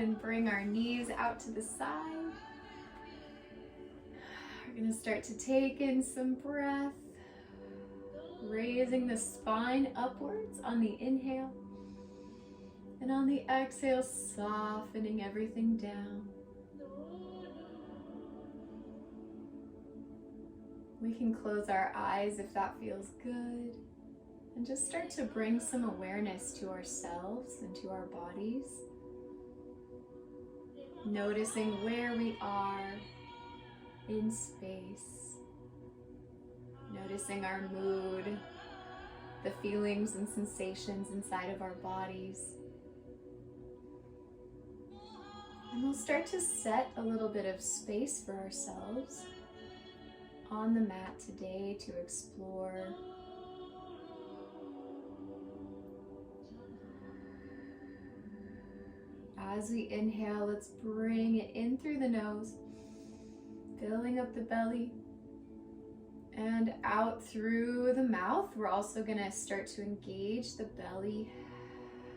and bring our knees out to the side. We're going to start to take in some breath, raising the spine upwards on the inhale, and on the exhale, softening everything down. We can close our eyes if that feels good, and just start to bring some awareness to ourselves and to our bodies. Noticing where we are in space. Noticing our mood, the feelings and sensations inside of our bodies. And we'll start to set a little bit of space for ourselves on the mat today to explore. As we inhale, let's bring it in through the nose, filling up the belly, and out through the mouth. We're also going to start to engage the belly,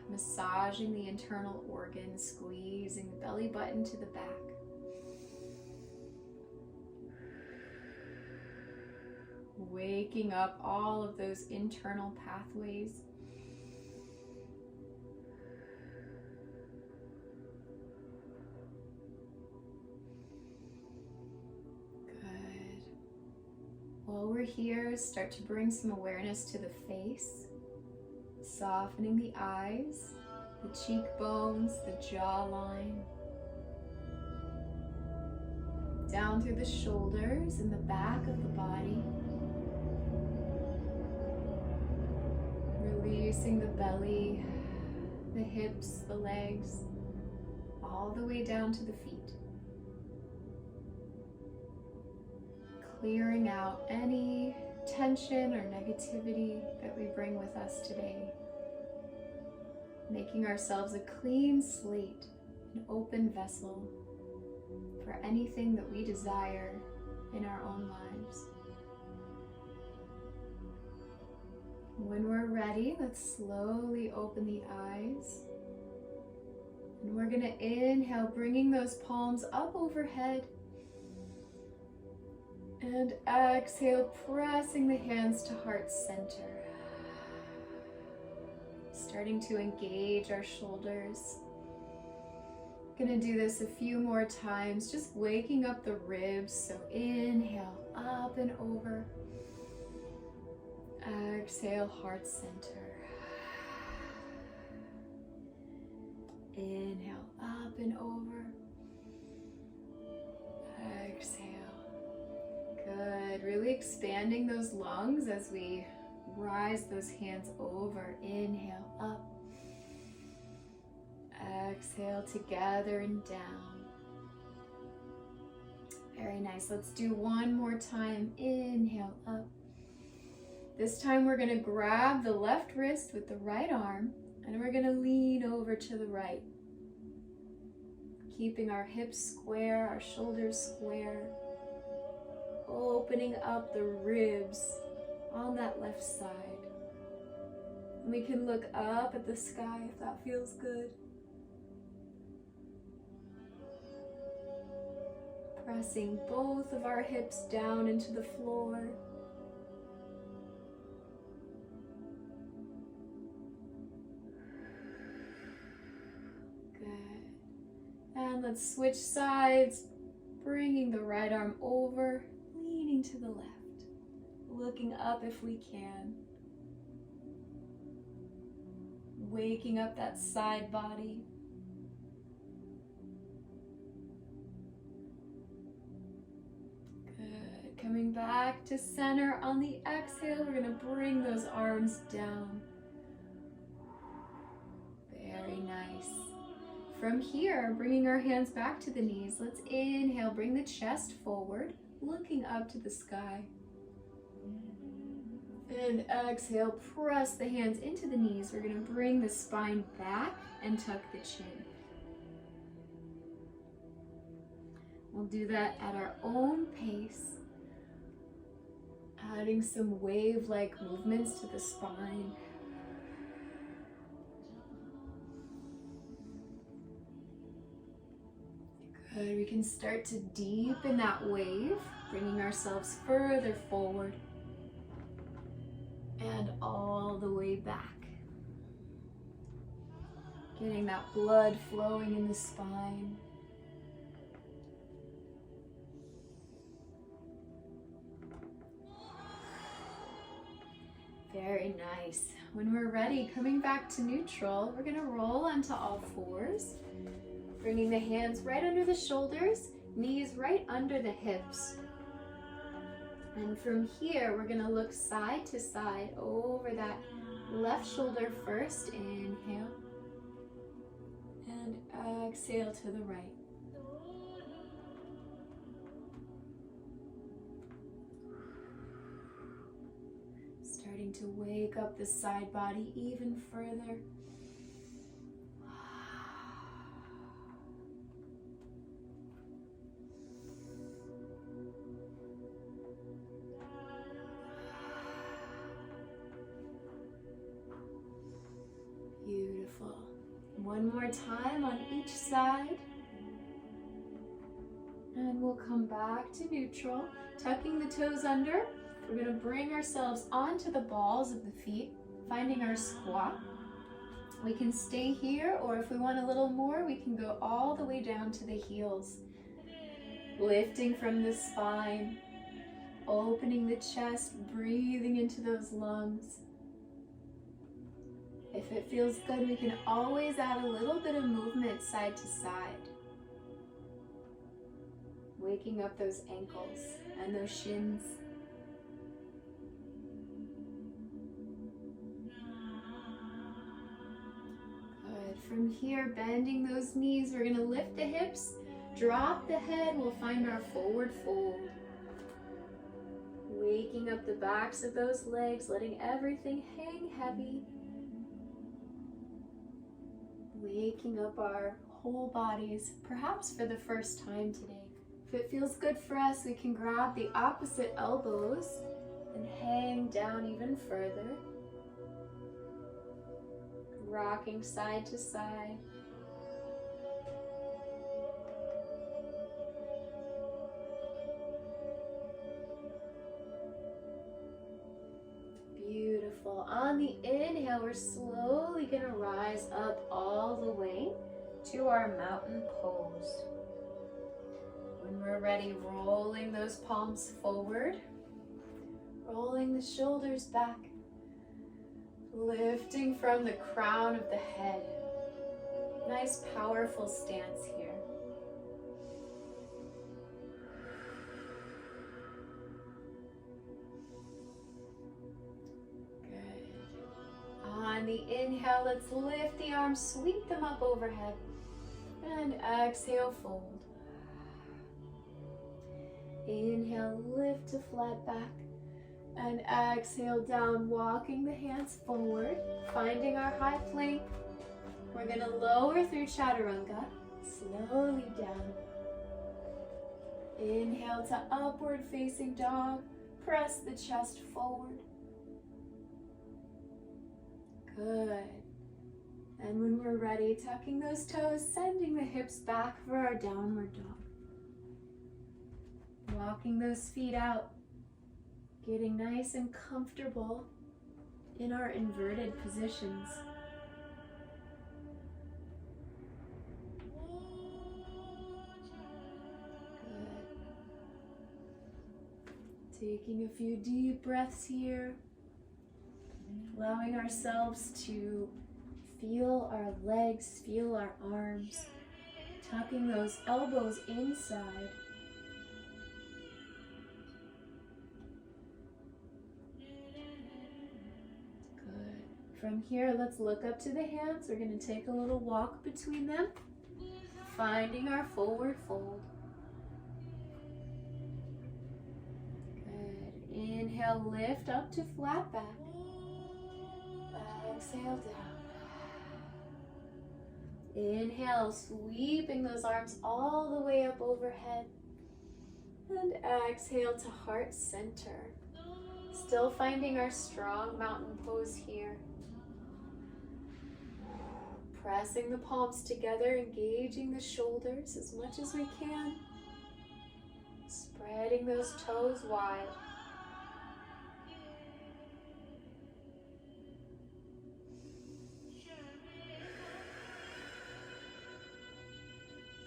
massaging the internal organs, squeezing the belly button to the back. Waking up all of those internal pathways. Good. While we're here, start to bring some awareness to the face, softening the eyes, the cheekbones, the jawline, down through the shoulders and the back of the body. Releasing the belly, the hips, the legs, all the way down to the feet. Clearing out any tension or negativity that we bring with us today. Making ourselves a clean slate, an open vessel for anything that we desire in our own lives. When we're ready, let's slowly open the eyes. And we're going to inhale, bringing those palms up overhead. And exhale, pressing the hands to heart center. Starting to engage our shoulders. Gonna do this a few more times, just waking up the ribs. So inhale, up and over. Exhale, heart center. Inhale, up and over. Exhale. Good. Really expanding those lungs as we rise those hands over. Inhale, up. Exhale, together and down. Very nice. Let's do one more time. Inhale, up. This time we're going to grab the left wrist with the right arm, and we're going to lean over to the right. Keeping our hips square, our shoulders square. Opening up the ribs on that left side. And we can look up at the sky if that feels good. Pressing both of our hips down into the floor. Good. And let's switch sides, bringing the right arm over, leaning to the left, looking up if we can. Waking up that side body. Good. Coming back to center on the exhale, we're going to bring those arms down. Very nice. From here, bringing our hands back to the knees, let's inhale, bring the chest forward, looking up to the sky. And exhale, press the hands into the knees. We're going to bring the spine back and tuck the chin. We'll do that at our own pace, adding some wave-like movements to the spine. Good, we can start to deepen that wave, bringing ourselves further forward and all the way back. Getting that blood flowing in the spine. Very nice. When we're ready, coming back to neutral, we're gonna roll onto all fours, bringing the hands right under the shoulders, knees right under the hips. And from here, we're gonna look side to side over that left shoulder first. Inhale. And exhale to the right. Starting to wake up the side body even further. Beautiful. One more time on each side. And we'll come back to neutral, tucking the toes under. We're going to bring ourselves onto the balls of the feet, finding our squat. We can stay here, or if we want a little more, we can go all the way down to the heels. Lifting from the spine, opening the chest, breathing into those lungs. If it feels good, we can always add a little bit of movement side to side. Waking up those ankles and those shins. Good. From here, bending those knees, we're going to lift the hips, drop the head, we'll find our forward fold. Waking up the backs of those legs, letting everything hang heavy. Waking up our whole bodies, perhaps for the first time today. If it feels good for us, we can grab the opposite elbows and hang down even further. Rocking side to side. Beautiful. On the inhale, we're slowly going to rise up all the way to our mountain pose. When we're ready, rolling those palms forward, rolling the shoulders back, lifting from the crown of the head. Nice, powerful stance here. Good. On the inhale, let's lift the arms, sweep them up overhead, and exhale, fold. Inhale, lift to flat back, and exhale down, walking the hands forward, finding our high plank. We're going to lower through chaturanga, slowly down. Inhale to upward facing dog, press the chest forward. Good. And when we're ready, tucking those toes, sending the hips back for our downward dog. Walking those feet out, getting nice and comfortable in our inverted positions. Good. Taking a few deep breaths here, allowing ourselves to feel our legs, feel our arms, tucking those elbows inside. From here, let's look up to the hands. We're going to take a little walk between them, finding our forward fold. Good. Inhale, lift up to flat back. Exhale down. Inhale, sweeping those arms all the way up overhead. And exhale to heart center. Still finding our strong mountain pose here. Pressing the palms together, engaging the shoulders as much as we can. Spreading those toes wide.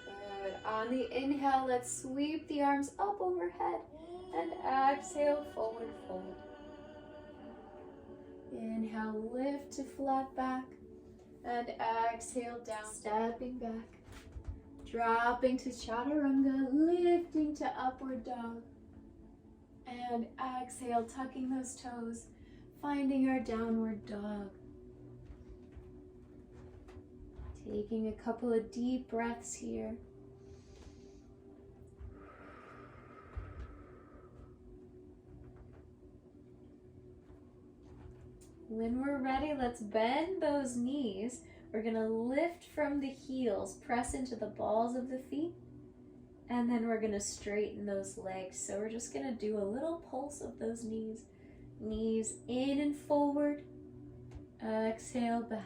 Good. On the inhale, let's sweep the arms up overhead and exhale, forward fold. Inhale, lift to flat back and exhale down, stepping back. Dropping to chaturanga, lifting to upward dog. And exhale, tucking those toes, finding our downward dog. Taking a couple of deep breaths here. When we're ready, let's bend those knees. We're gonna lift from the heels, press into the balls of the feet, and then we're gonna straighten those legs. So we're just gonna do a little pulse of those knees. Knees in and forward, exhale back.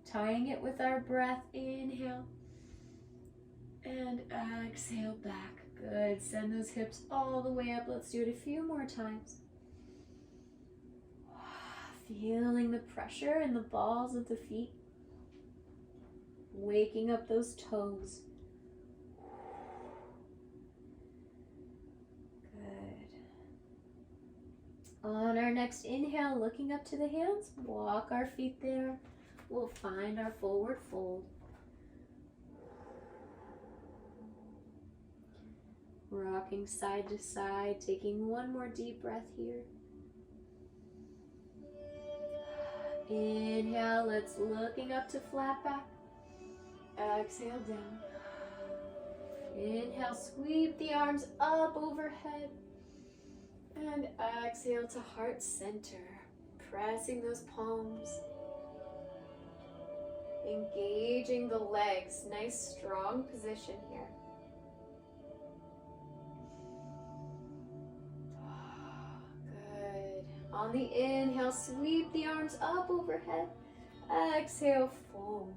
Tying it with our breath, inhale, and exhale back. Good, send those hips all the way up. Let's do it a few more times. Feeling the pressure in the balls of the feet. Waking up those toes. Good. On our next inhale, looking up to the hands, walk our feet there. We'll find our forward fold. Rocking side to side, taking one more deep breath here. Inhale, let's looking up to flat back. Exhale down. Inhale, sweep the arms up overhead. And exhale to heart center. Pressing those palms. Engaging the legs. Nice strong position here. On the inhale, sweep the arms up overhead. Exhale, fold.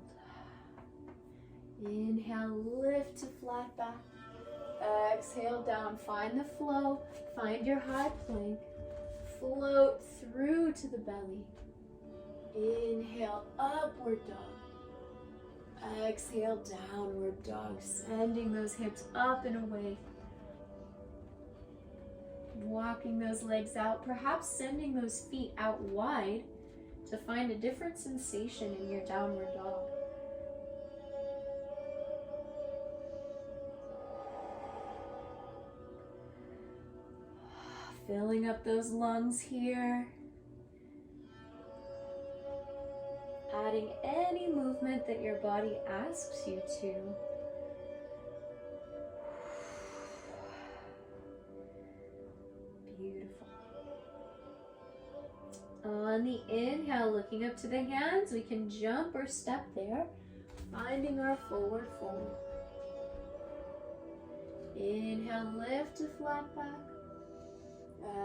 Inhale, lift to flat back. Exhale, down. Find the flow. Find your high plank. Float through to the belly. Inhale, upward dog. Exhale, downward dog. Sending those hips up and away. Walking those legs out, perhaps sending those feet out wide to find a different sensation in your downward dog. Filling up those lungs here. Adding any movement that your body asks you to. Beautiful. On the inhale, looking up to the hands, we can jump or step there, finding our forward fold. Inhale, lift to flat back.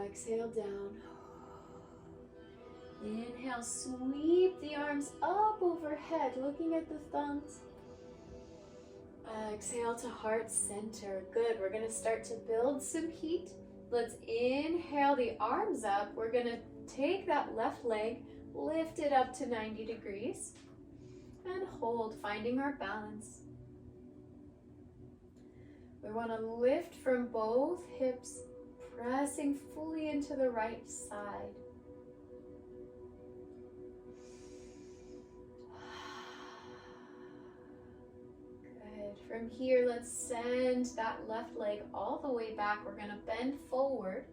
Exhale, down. Inhale, sweep the arms up overhead, looking at the thumbs. Exhale to heart center. Good. We're going to start to build some heat. Let's inhale the arms up. We're going to take that left leg, lift it up to 90 degrees, and hold, finding our balance. We want to lift from both hips, pressing fully into the right side. Good. From here, let's send that left leg all the way back. We're going to bend forward.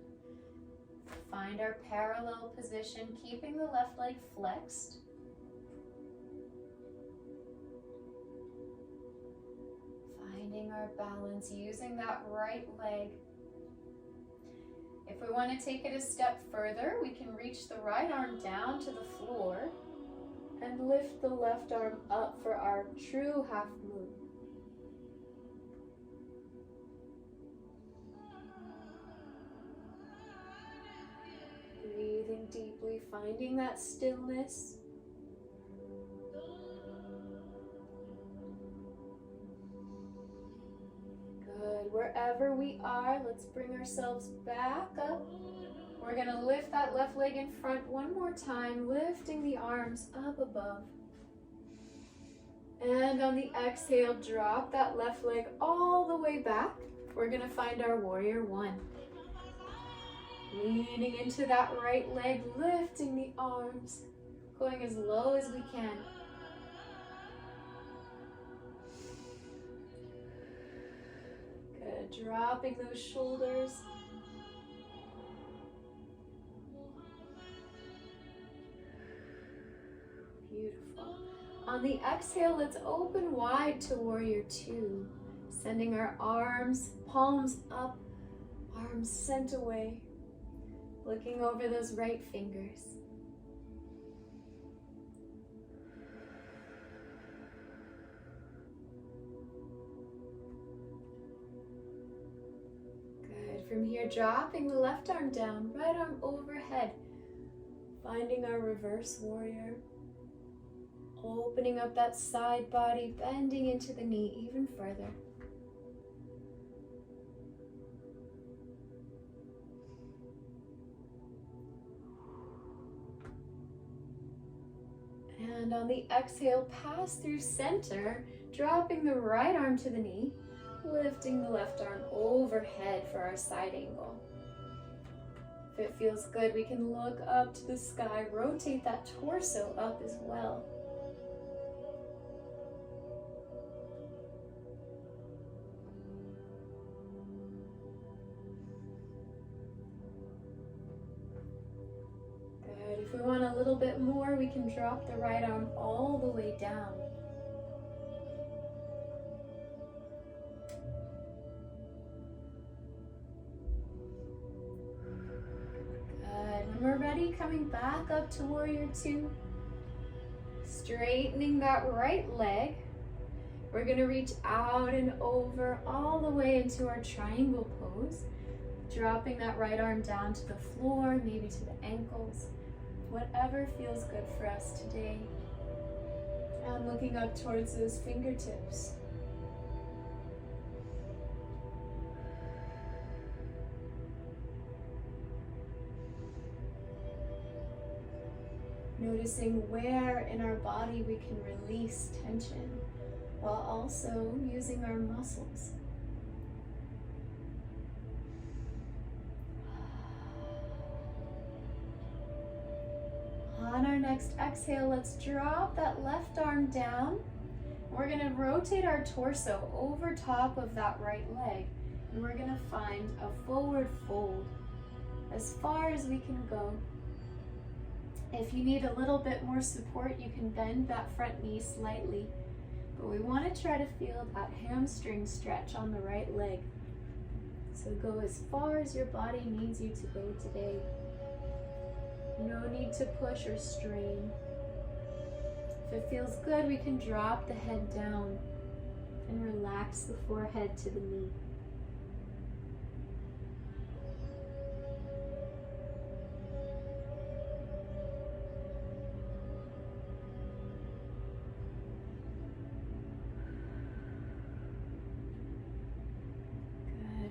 Find our parallel position, keeping the left leg flexed. Finding our balance, using that right leg. If we want to take it a step further, we can reach the right arm down to the floor and lift the left arm up for our true half moon. Breathing deeply, finding that stillness. Wherever we are, let's bring ourselves back up. We're going to lift that left leg in front one more time, lifting the arms up above. And on the exhale, drop that left leg all the way back. We're going to find our warrior one. Leaning into that right leg, lifting the arms, going as low as we can. Good, dropping those shoulders. Beautiful. On the exhale, let's open wide to warrior two, sending our arms, palms up, arms sent away, looking over those right fingers. Good. From here, dropping the left arm down, right arm overhead, finding our reverse warrior. Opening up that side body, bending into the knee even further. And on the exhale, pass through center, dropping the right arm to the knee, lifting the left arm overhead for our side angle. If it feels good, we can look up to the sky, rotate that torso up as well. If we want a little bit more, we can drop the right arm all the way down. Good. When we're ready, coming back up to warrior two, straightening that right leg. We're going to reach out and over all the way into our triangle pose, dropping that right arm down to the floor, maybe to the ankles. Whatever feels good for us today. And looking up towards those fingertips. Noticing where in our body we can release tension while also using our muscles. On our next exhale, let's drop that left arm down. We're going to rotate our torso over top of that right leg, and we're going to find a forward fold as far as we can go. If you need a little bit more support, you can bend that front knee slightly, but we want to try to feel that hamstring stretch on the right leg. So go as far as your body needs you to go today. No need to push or strain. If it feels good, we can drop the head down and relax the forehead to the knee.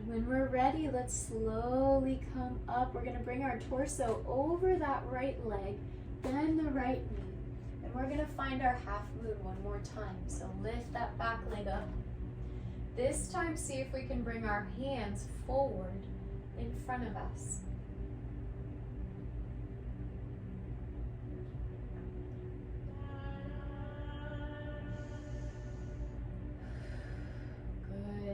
When we're ready, let's slowly come up. We're going to bring our torso over that right leg, bend the right knee, and we're going to find our half moon one more time. So lift that back leg up. This time, see if we can bring our hands forward in front of us.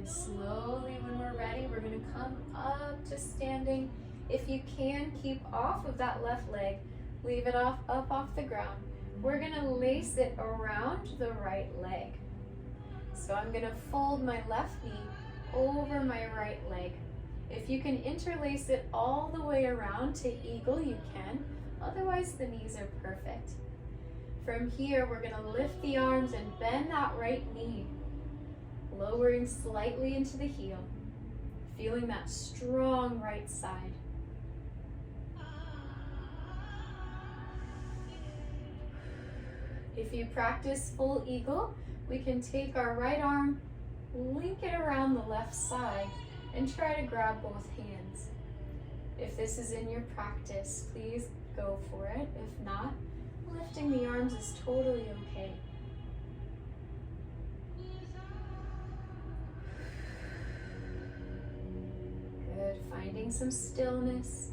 Slowly, when we're ready, we're going to come up to standing. If you can, keep off of that left leg. Leave it up off the ground. We're going to lace it around the right leg. So I'm going to fold my left knee over my right leg. If you can interlace it all the way around to eagle, you can. Otherwise, the knees are perfect. From here, we're going to lift the arms and bend that right knee, lowering slightly into the heel, feeling that strong right side. If you practice full eagle, we can take our right arm link it around the left side and try to grab both hands. If this is in your practice, please go for it. If not, lifting the arms is totally okay. Good, finding some stillness.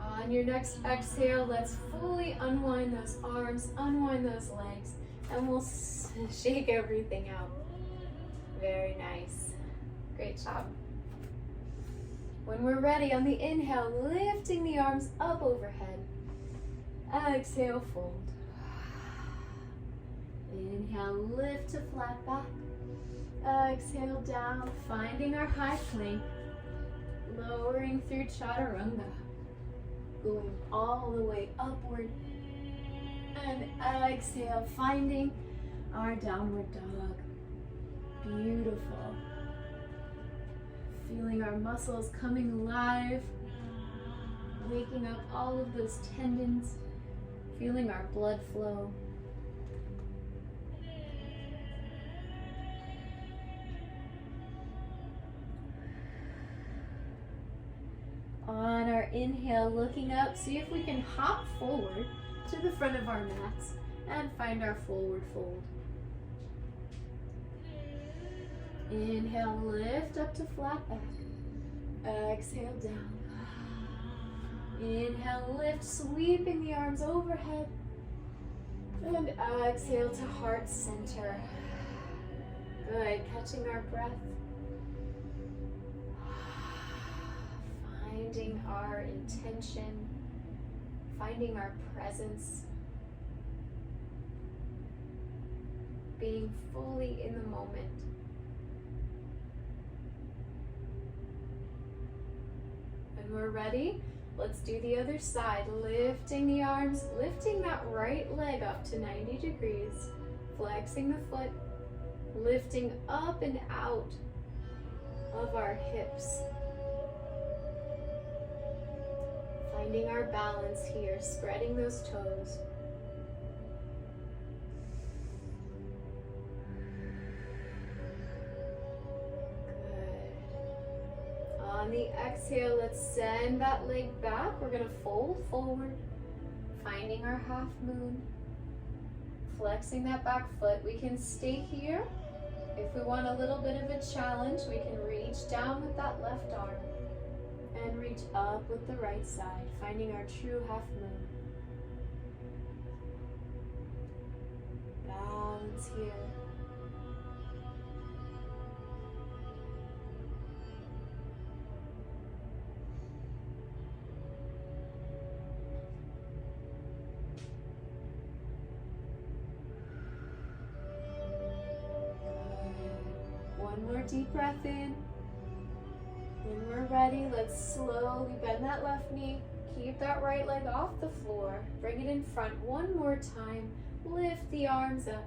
On your next exhale, let's fully unwind those arms, unwind those legs, and we'll shake everything out. Very nice. Great job. When we're ready, on the inhale, lifting the arms up overhead. Exhale, fold. Inhale, lift to flat back. Exhale, down, finding our high plank. Lowering through chaturanga. Going all the way upward. And exhale, finding our downward dog. Beautiful. Feeling our muscles coming alive. Waking up all of those tendons. Feeling our blood flow. On our inhale, looking up, see if we can hop forward to the front of our mats and find our forward fold. Inhale, lift up to flat back. Exhale, down. Inhale, lift, sweeping the arms overhead. And exhale to heart center. Good, catching our breath. Finding our intention, finding our presence, being fully in the moment. When we're ready, let's do the other side, lifting the arms, lifting that right leg up to 90 degrees, flexing the foot, lifting up and out of our hips. Finding our balance here, spreading those toes. Good. On the exhale, let's send that leg back. We're going to fold forward, finding our half moon, flexing that back foot. We can stay here. If we want a little bit of a challenge, we can reach down with that left arm and reach up with the right side, finding our true half moon. Balance here. One more deep breath in. When we're ready, let's slowly bend that left knee. Keep that right leg off the floor. Bring it in front one more time. Lift the arms up.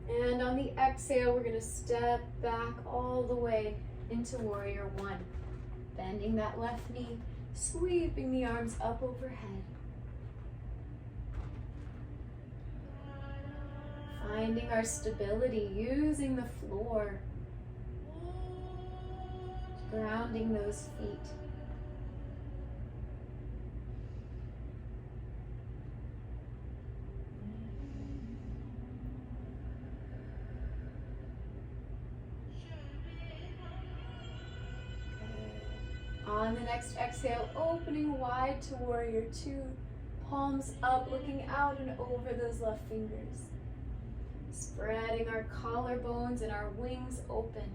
And on the exhale, we're going to step back all the way into warrior one. Bending that left knee, sweeping the arms up overhead. Finding our stability, using the floor. Grounding those feet. On the next exhale, opening wide to warrior two, palms up, looking out and over those left fingers. Spreading our collarbones and our wings open.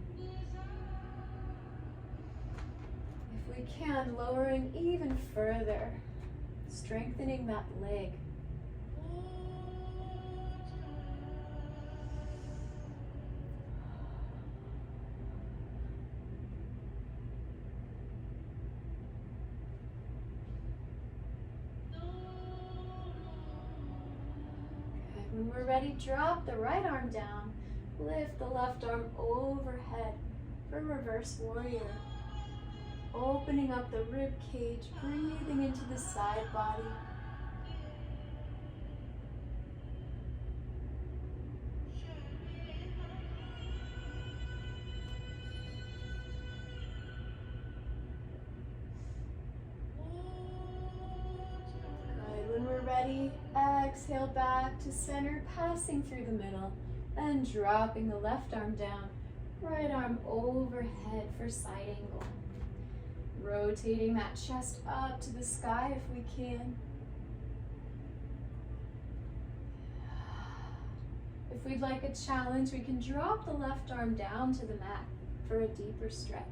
If we can, lowering even further, strengthening that leg. When we're ready, drop the right arm down. Lift the left arm overhead for reverse warrior. Opening up the rib cage, breathing into the side body. body. Exhale back to center, passing through the middle, and dropping the left arm down, right arm overhead for side angle. Rotating that chest up to the sky if we can. If we'd like a challenge, we can drop the left arm down to the mat for a deeper stretch.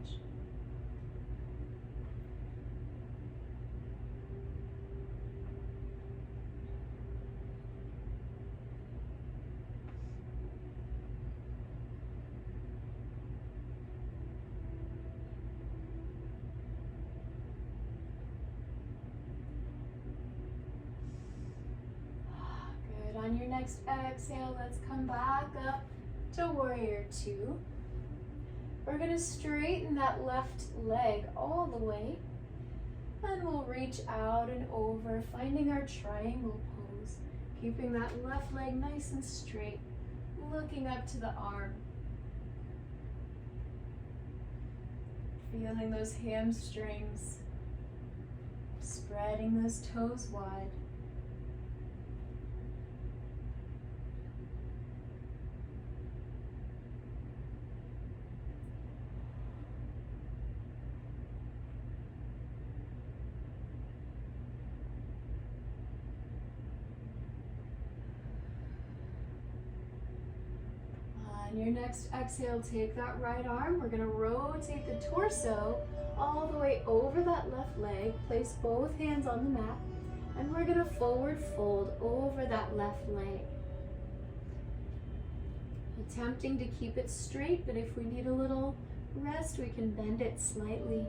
On your next exhale, let's come back up to warrior two. We're going to straighten that left leg all the way, and we'll reach out and over, finding our triangle pose, keeping that left leg nice and straight, looking up to the arm. Feeling those hamstrings, spreading those toes wide. On your next exhale, take that right arm. We're going to rotate the torso all the way over that left leg. Place both hands on the mat, and we're going to forward fold over that left leg. Attempting to keep it straight, but if we need a little rest, we can bend it slightly.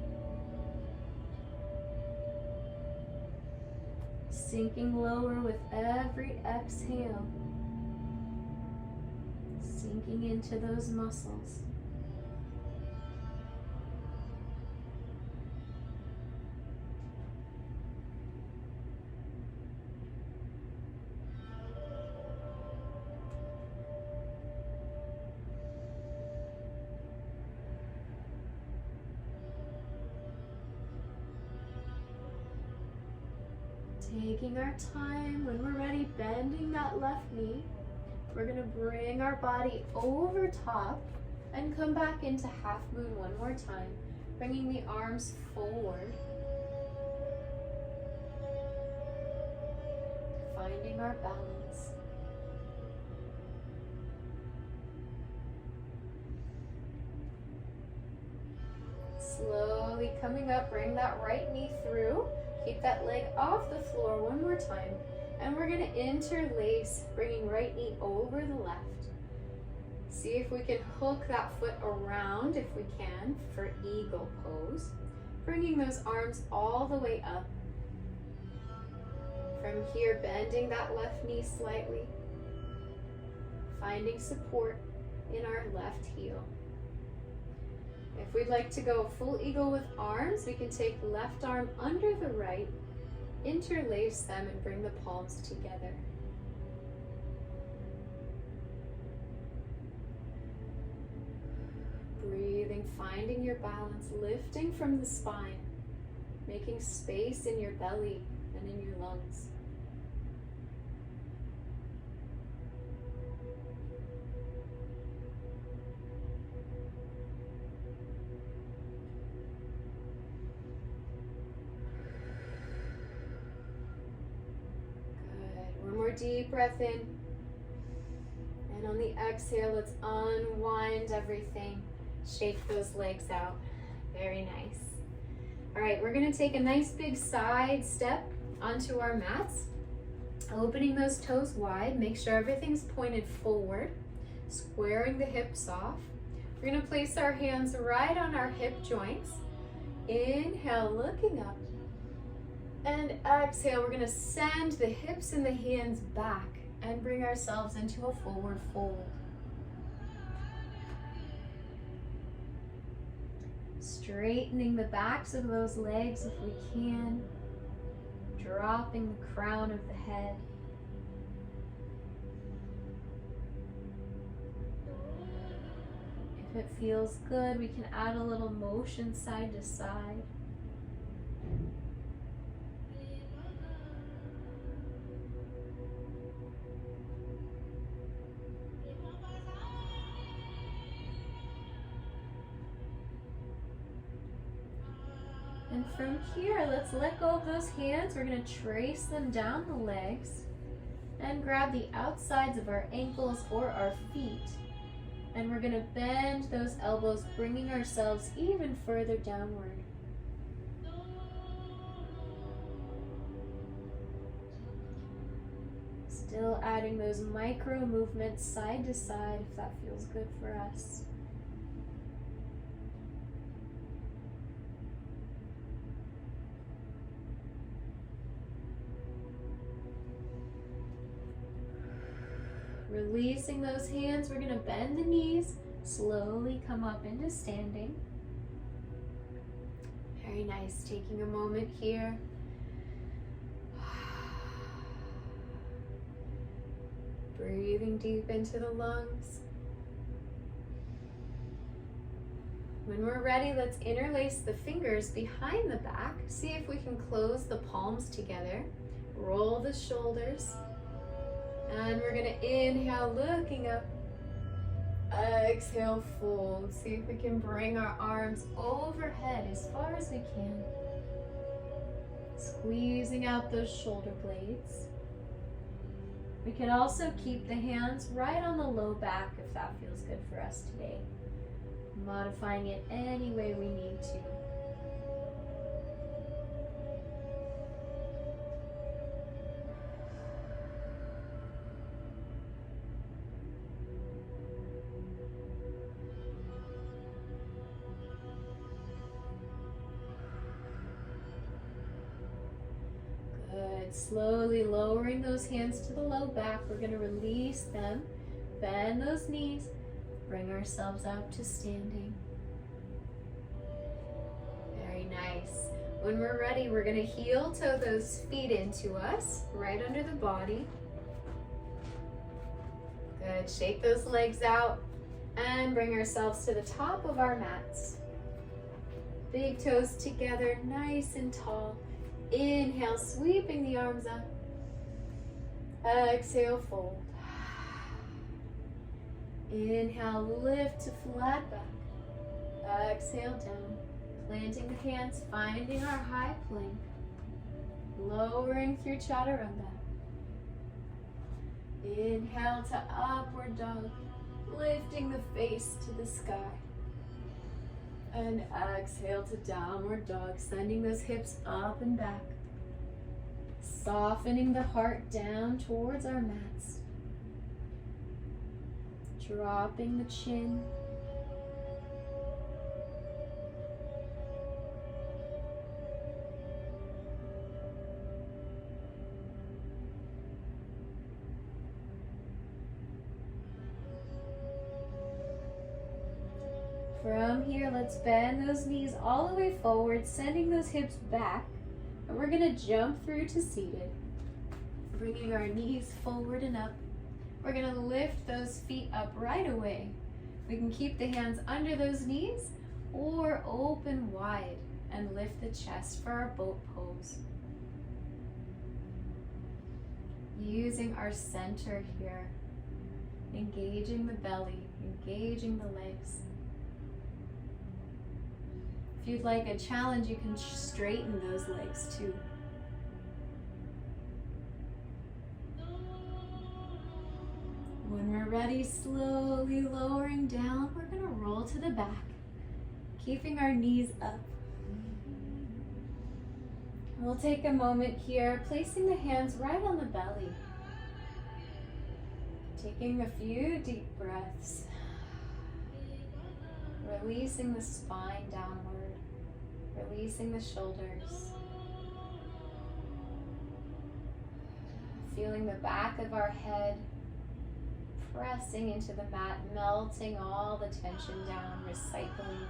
Sinking lower with every exhale. Sinking into those muscles. Taking our time. When we're ready, bending that left knee. We're going to bring our body over top and come back into half moon one more time, bringing the arms forward. Finding our balance. Slowly coming up, bring that right knee through. Keep that leg off the floor one more time. And we're going to interlace, bringing right knee over the left. See if we can hook that foot around if we can for eagle pose. Bringing those arms all the way up. From here, bending that left knee slightly. Finding support in our left heel. If we'd like to go full eagle with arms, we can take left arm under the right, interlace them and bring the palms together. Breathing, finding your balance, lifting from the spine, making space in your belly and in your lungs. Deep breath in, and on the exhale, let's unwind everything. Shake those legs out. Very nice. All right, we're going to take a nice big side step onto our mats, opening those toes wide. Make sure everything's pointed forward, squaring the hips off. We're going to place our hands right on our hip joints. Inhale, looking up. And exhale, we're going to send the hips and the hands back and bring ourselves into a forward fold. Straightening the backs of those legs if we can. Dropping the crown of the head. If it feels good, we can add a little motion side to side. And from here, let's let go of those hands. We're going to trace them down the legs and grab the outsides of our ankles or our feet. And we're going to bend those elbows, bringing ourselves even further downward. Still adding those micro movements side to side if that feels good for us. Releasing those hands, we're going to bend the knees, slowly come up into standing. Very nice. Taking a moment here. Breathing deep into the lungs. When we're ready, let's interlace the fingers behind the back. See if we can close the palms together. Roll the shoulders. And we're going to inhale, looking up. Exhale, fold. See if we can bring our arms overhead as far as we can. Squeezing out those shoulder blades. We can also keep the hands right on the low back if that feels good for us today. Modifying it any way we need to. Slowly lowering those hands to the low back. We're going to release them, bend those knees, bring ourselves up to standing. Very nice. When we're ready, we're going to heel toe those feet into us, right under the body. Good. Shake those legs out and bring ourselves to the top of our mats. Big toes together, nice and tall. Inhale, sweeping the arms up. Exhale, fold. Inhale, lift to flat back. Exhale, down. Planting the hands, finding our high plank. Lowering through chaturanga. Inhale to upward dog. Lifting the face to the sky. And exhale to downward dog, sending those hips up and back. Softening the heart down towards our mats. Dropping the chin. From here, let's bend those knees all the way forward, sending those hips back. And we're going to jump through to seated. Bringing our knees forward and up. We're going to lift those feet up right away. We can keep the hands under those knees or open wide and lift the chest for our boat pose. Using our center here. Engaging the belly, engaging the legs. If you'd like a challenge, you can straighten those legs too. When we're ready, slowly lowering down, we're going to roll to the back, keeping our knees up. We'll take a moment here, placing the hands right on the belly. Taking a few deep breaths. Releasing the spine downward, releasing the shoulders. Feeling the back of our head pressing into the mat, melting all the tension down, recycling.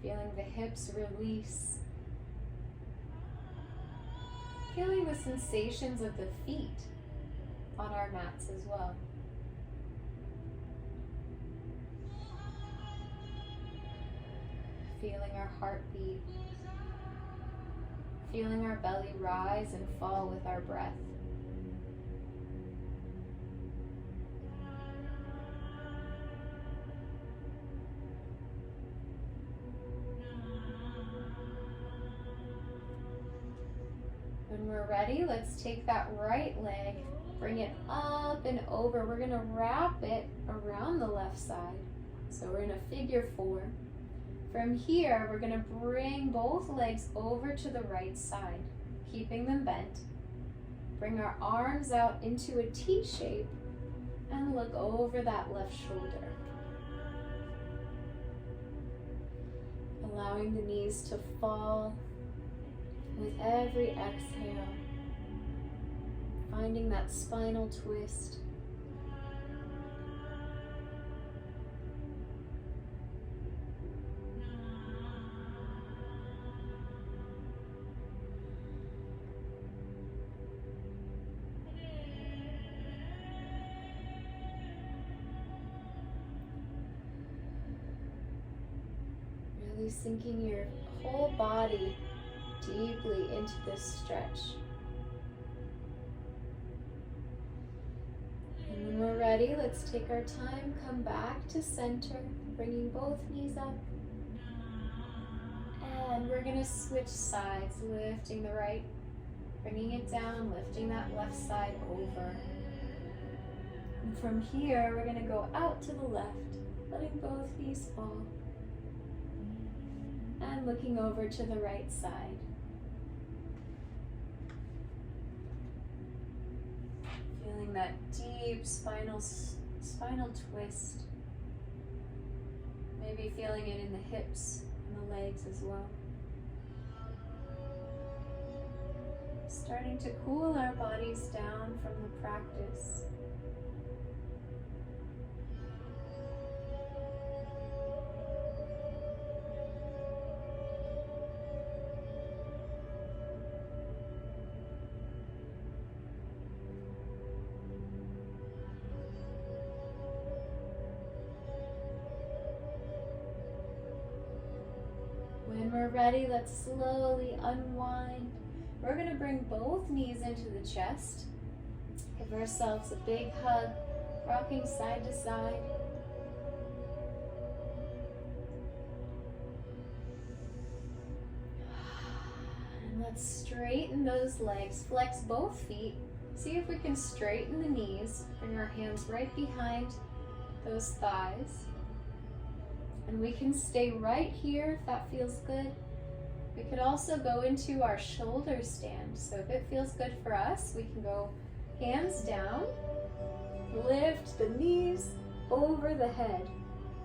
Feeling the hips release. Feeling the sensations of the feet on our mats as well. Feeling our heartbeat, feeling our belly rise and fall with our breath. When we're ready, let's take that right leg, bring it up and over. We're gonna wrap it around the left side. So we're in a figure 4. From here, we're gonna bring both legs over to the right side, keeping them bent. Bring our arms out into a T shape and look over that left shoulder. Allowing the knees to fall with every exhale. Finding that spinal twist. Really sinking your whole body deeply into this stretch. And when we're ready, let's take our time, come back to center, bringing both knees up. And we're gonna switch sides, lifting the right, bringing it down, lifting that left side over. And from here, we're gonna go out to the left, letting both knees fall. And looking over to the right side. Feeling that deep spinal twist. Maybe feeling it in the hips and the legs as well. Starting to cool our bodies down from the practice. When we're ready, let's slowly unwind. We're going to bring both knees into the chest. Give ourselves a big hug, rocking side to side. And let's straighten those legs. Flex both feet. See if we can straighten the knees. Bring our hands right behind those thighs. And we can stay right here if that feels good. We could also go into our shoulder stand. So if it feels good for us, we can go hands down, lift the knees over the head,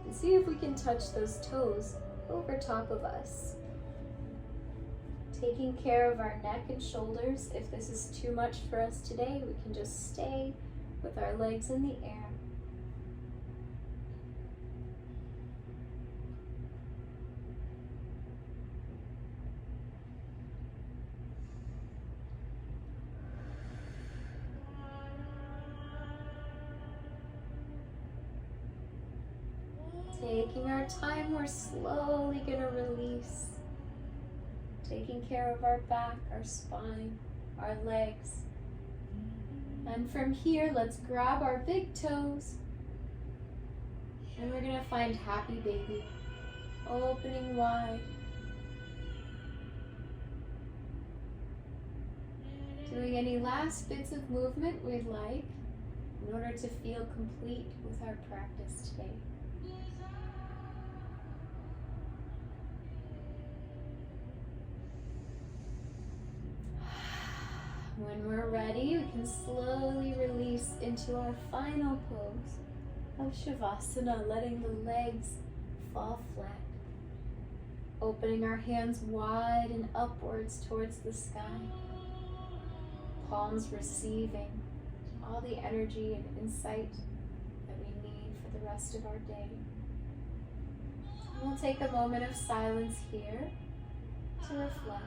and see if we can touch those toes over top of us. Taking care of our neck and shoulders. If this is too much for us today, we can just stay with our legs in the air. Taking our time, we're slowly going to release. Taking care of our back, our spine, our legs. And from here, let's grab our big toes. And we're going to find happy baby. Opening wide. Doing any last bits of movement we'd like in order to feel complete with our practice today. When we're ready, we can slowly release into our final pose of Shavasana, letting the legs fall flat. Opening our hands wide and upwards towards the sky. Palms receiving all the energy and insight that we need for the rest of our day. We'll take a moment of silence here to reflect.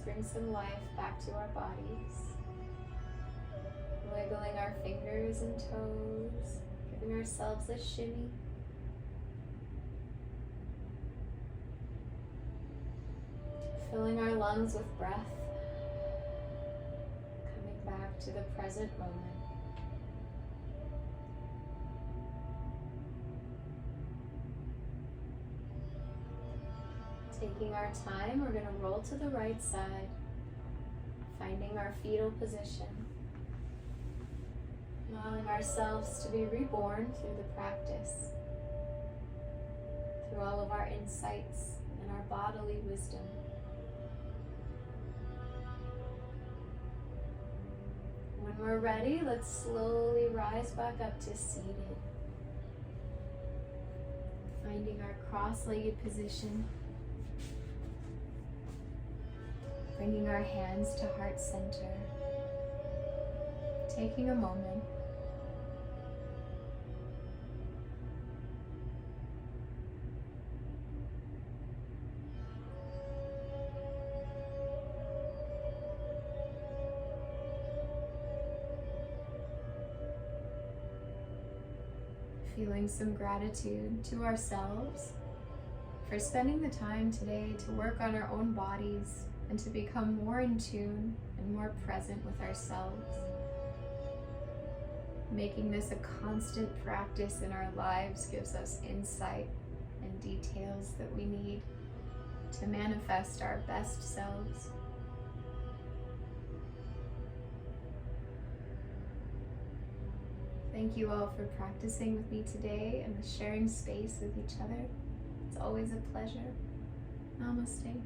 bring some life back to our bodies. Wiggling our fingers and toes, giving ourselves a shimmy. Filling our lungs with breath. Coming back to the present moment. Taking our time, we're going to roll to the right side, finding our fetal position. Allowing ourselves to be reborn through the practice, through all of our insights and our bodily wisdom. When we're ready, let's slowly rise back up to seated. Finding our cross-legged position. Bringing our hands to heart center. Taking a moment. Feeling some gratitude to ourselves for spending the time today to work on our own bodies and to become more in tune and more present with ourselves. Making this a constant practice in our lives gives us insight and details that we need to manifest our best selves. Thank you all for practicing with me today and sharing space with each other. It's always a pleasure. Namaste.